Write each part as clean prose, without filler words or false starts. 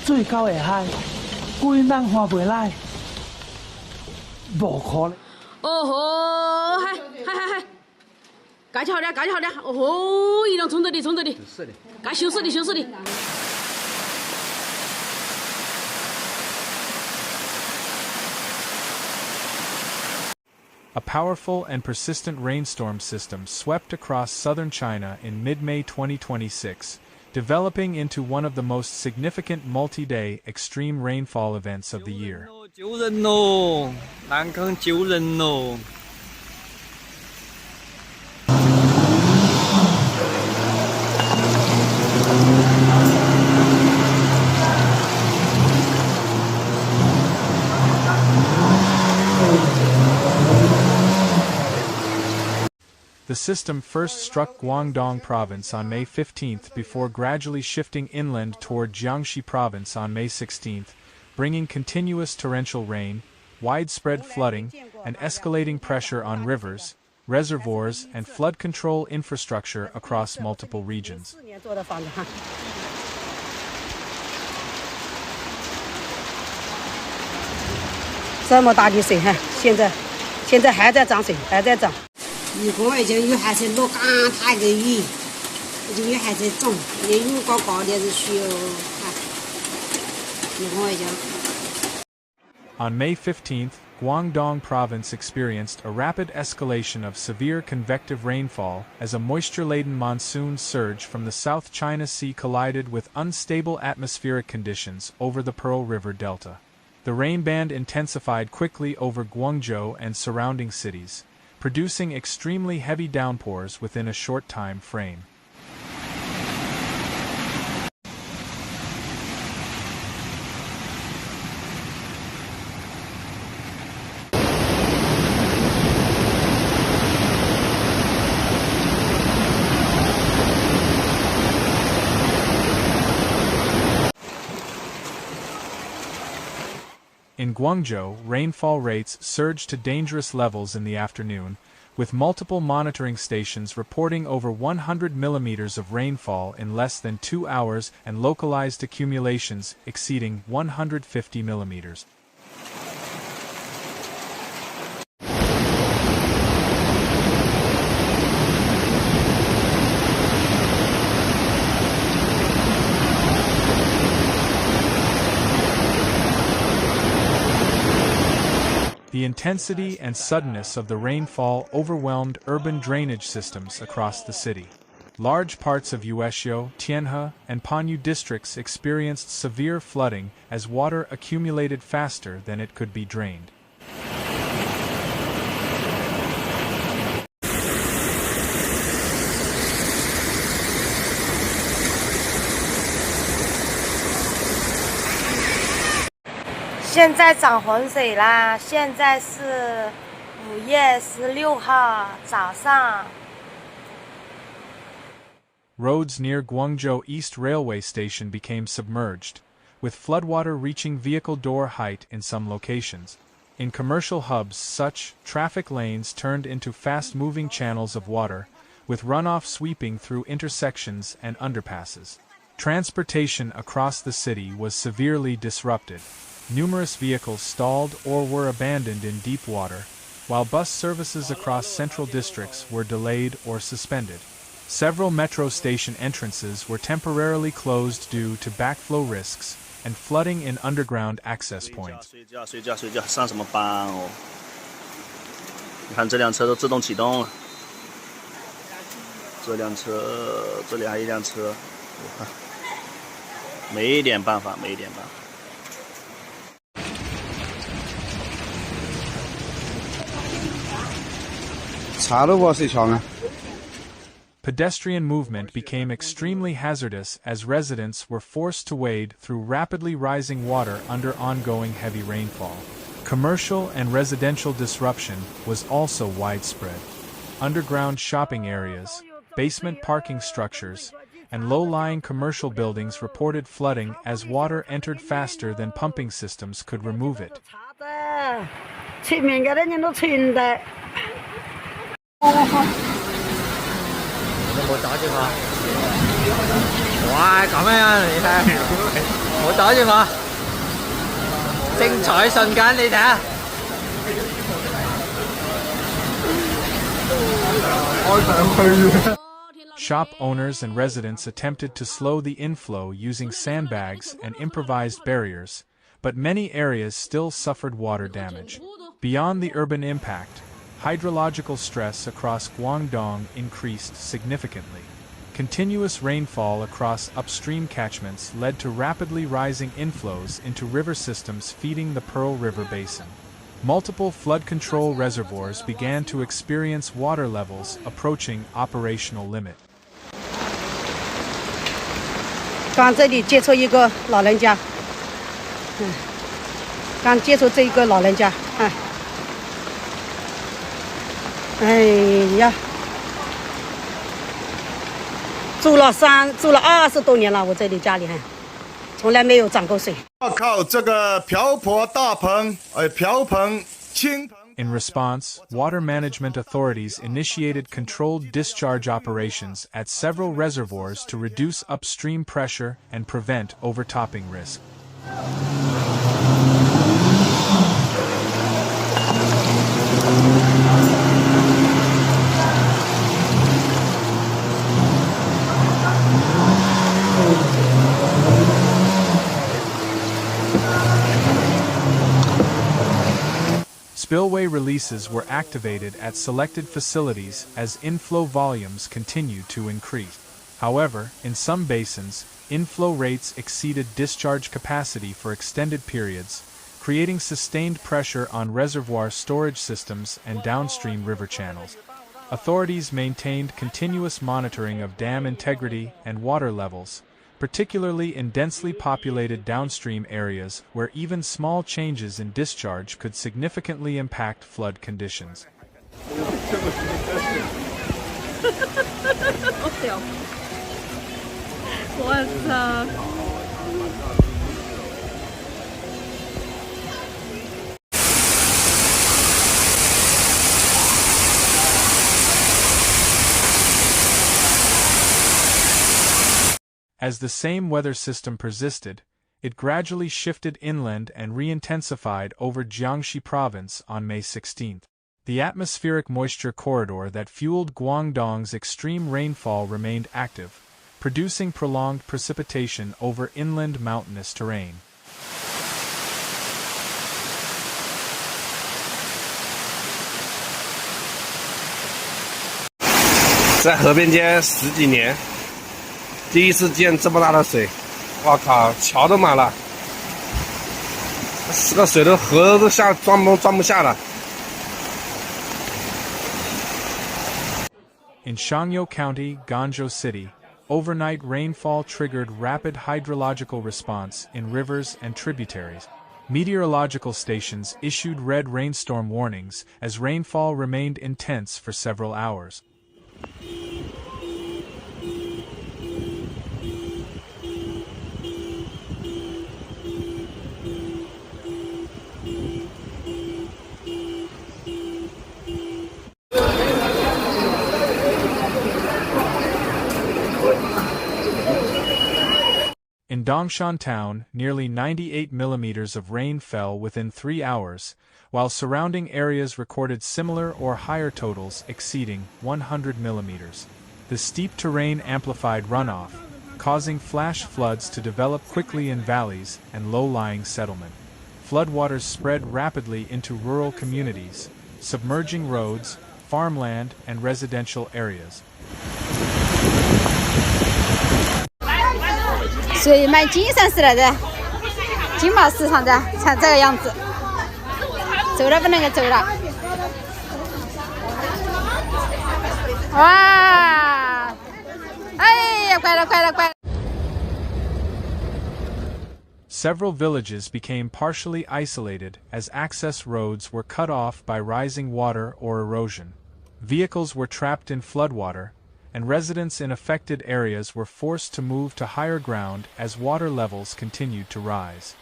最高会海，规人划袂来，无可能。哦吼，嗨，盖起好点，盖起好点。哦吼，一辆冲着的，冲着的，是的，该修饰的，修饰的。A powerful and persistent rainstorm system swept across southern China in mid-May 2026, developing into one of the most significant multi-day extreme rainfall events of the year. 救人喽！南康救人喽！ The system first struck Guangdong Province on May 15th before gradually shifting inland toward Jiangxi Province on May 16th, bringing continuous torrential rain, widespread flooding, and escalating pressure on rivers, reservoirs, and flood control infrastructure across multiple regions. 这么大的水哈，现在还在涨水，还在涨。一个已经又还是落刚大个雨，已经又还在涨，连雨高高的是需要啊，一个已经。 On May 15th, Guangdong Province experienced a rapid escalation of severe convective rainfall as a moisture-laden monsoon surge from the South China Sea collided with unstable atmospheric conditions over the Pearl River Delta. The rain band intensified quickly over Guangzhou and surrounding cities, producing extremely heavy downpours within a short time frame. In Guangzhou, rainfall rates surged to dangerous levels in the afternoon, with multiple monitoring stations reporting over 100 millimeters of rainfall in less than 2 hours and localized accumulations exceeding 150 millimeters. The intensity and suddenness of the rainfall overwhelmed urban drainage systems across the city. Large parts of Yueshio, Tianhe, and Panyu districts experienced severe flooding as water accumulated faster than it could be drained. "现在涨洪水啦！现在是5月16号早上。" Roads near Guangzhou East Railway Station became submerged, with floodwater reaching vehicle door height in some locations. In commercial hubs, such traffic lanes turned into fast-moving channels of water, with runoff sweeping through intersections and underpasses. Transportation across the city was severely disrupted. Numerous vehicles stalled or were abandoned in deep water, while bus services across central districts were delayed or suspended. Several metro station entrances were temporarily closed due to backflow risks and flooding in underground access points. 睡觉，上什么班哦？你看这辆车都自动启动了，这辆车这里还有一辆车，我看没一点办法。 Pedestrian movement became extremely hazardous as residents were forced to wade through rapidly rising water under ongoing heavy rainfall. Commercial and residential disruption was also widespread. Underground shopping areas, basement parking structures, and low-lying commercial buildings reported flooding as water entered faster than pumping systems could remove it. 哇，咁樣你睇，唔好擋住我，精彩瞬間你睇下。Shop owners and residents attempted to slow the inflow using sandbags and improvised barriers, but many areas still suffered water damage. Beyond the urban impact, hydrological stress across Guangdong increased significantly. Continuous rainfall across upstream catchments led to rapidly rising inflows into river systems feeding the Pearl River Basin. Multiple flood control reservoirs began to experience water levels approaching operational limit. 刚这里接触一个老人家，刚接触这一个老人家，哎呀，住了20多年了，我这里家里从来没有涨过水。要靠这个瓢泼大盆，瓢盆、倾盆。In response, water management authorities initiated controlled discharge operations at several reservoirs to reduce upstream pressure and prevent overtopping risk. Spillway releases were activated at selected facilities as inflow volumes continued to increase. However, in some basins, inflow rates exceeded discharge capacity for extended periods, creating sustained pressure on reservoir storage systems and downstream river channels. Authorities maintained continuous monitoring of dam integrity and water levels, particularly in densely populated downstream areas where even small changes in discharge could significantly impact flood conditions. As the same weather system persisted, it gradually shifted inland and re-intensified over Jiangxi Province on May 16. The atmospheric moisture corridor that fueled Guangdong's extreme rainfall remained active, producing prolonged precipitation over inland mountainous terrain. 在河边街10几年。 第一次见这么大的水，我靠，桥都满了，这个水的河都装不下了。In Shangyou County, Guangzhou City, overnight rainfall triggered rapid hydrological response in rivers and tributaries. Meteorological stations issued red rainstorm warnings as rainfall remained intense for several hours. In Dongshan Town, nearly 98 millimeters of rain fell within 3 hours, while surrounding areas recorded similar or higher totals exceeding 100 millimeters. The steep terrain amplified runoff, causing flash floods to develop quickly in valleys and low-lying settlement. Floodwaters spread rapidly into rural communities, submerging roads, farmland, and residential areas. 水蛮精神似的，金毛市场的，像这个样子，走了不能够走了。哇！哎呀，快了，快了，快了！ Several villages became partially isolated as access roads were cut off by rising water or erosion. Vehicles were trapped in floodwater, and residents in affected areas were forced to move to higher ground as water levels continued to rise.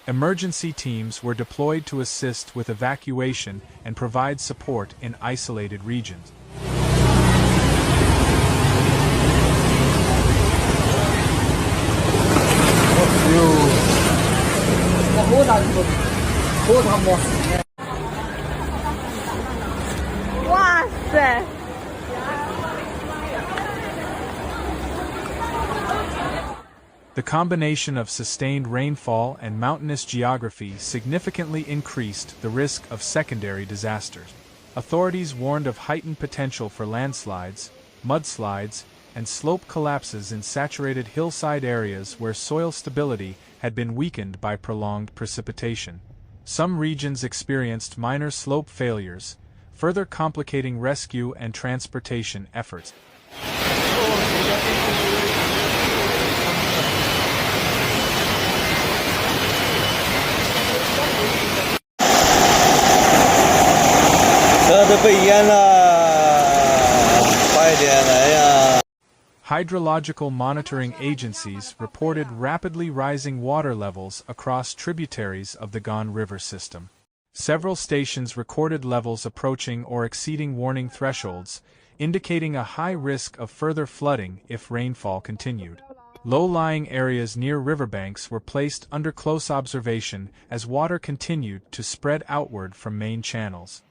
Emergency teams were deployed to assist with evacuation and provide support in isolated regions. 哇塞！ The combination of sustained rainfall and mountainous geography significantly increased the risk of secondary disasters. Authorities warned of heightened potential for landslides, mudslides, and slope collapses in saturated hillside areas where soil stability had been weakened by prolonged precipitation. Some regions experienced minor slope failures, further complicating rescue and transportation efforts. Hydrological monitoring agencies reported rapidly rising water levels across tributaries of the Gan River system. Several stations recorded levels approaching or exceeding warning thresholds, indicating a high risk of further flooding if rainfall continued. Low-lying areas near riverbanks were placed under close observation as water continued to spread outward from main channels.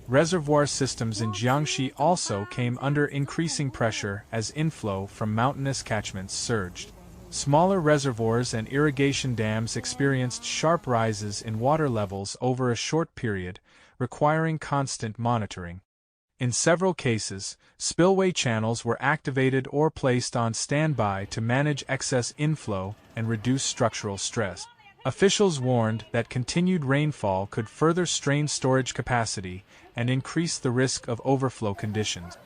Reservoir systems in Jiangxi also came under increasing pressure as inflow from mountainous catchments surged. Smaller reservoirs and irrigation dams experienced sharp rises in water levels over a short period, requiring constant monitoring. In several cases, spillway channels were activated or placed on standby to manage excess inflow and reduce structural stress. Officials warned that continued rainfall could further strain storage capacity and increase the risk of overflow conditions.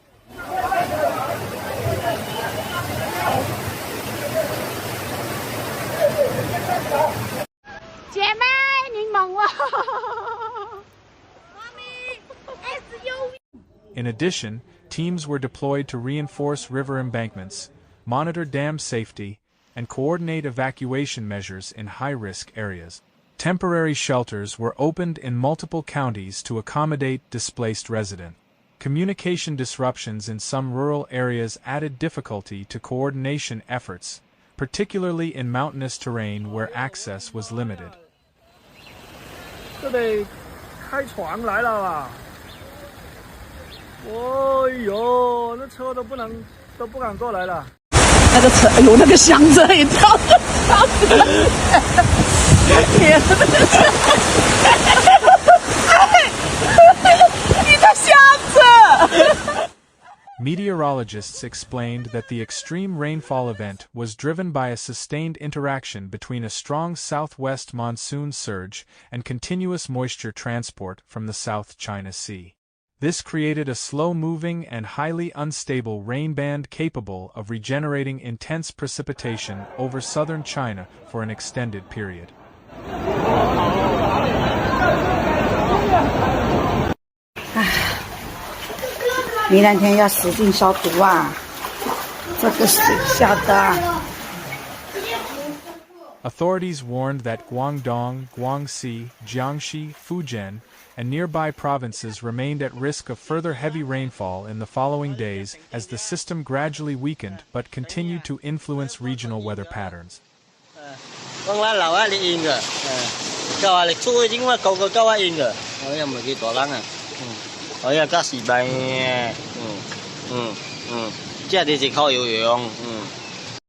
In addition, teams were deployed to reinforce river embankments, monitor dam safety, and coordinate evacuation measures in high-risk areas. Temporary shelters were opened in multiple counties to accommodate displaced residents. Communication disruptions in some rural areas added difficulty to coordination efforts, particularly in mountainous terrain where access was limited. 这得开船来了吧？哦呦，那车都不敢过来了。 那个车，哎呦，那个箱子也掉到上去了！天你的箱子！ Meteorologists explained that the extreme rainfall event was driven by a sustained interaction between a strong southwest monsoon surge and continuous moisture transport from the South China Sea. This created a slow-moving and highly unstable rain band capable of regenerating intense precipitation over southern China for an extended period. 明两天要使劲消毒啊！这个水下的。 Authorities warned that Guangdong, Guangxi, Jiangxi, Fujian, and nearby provinces remained at risk of further heavy rainfall in the following days as the system gradually weakened but continued to influence regional weather patterns.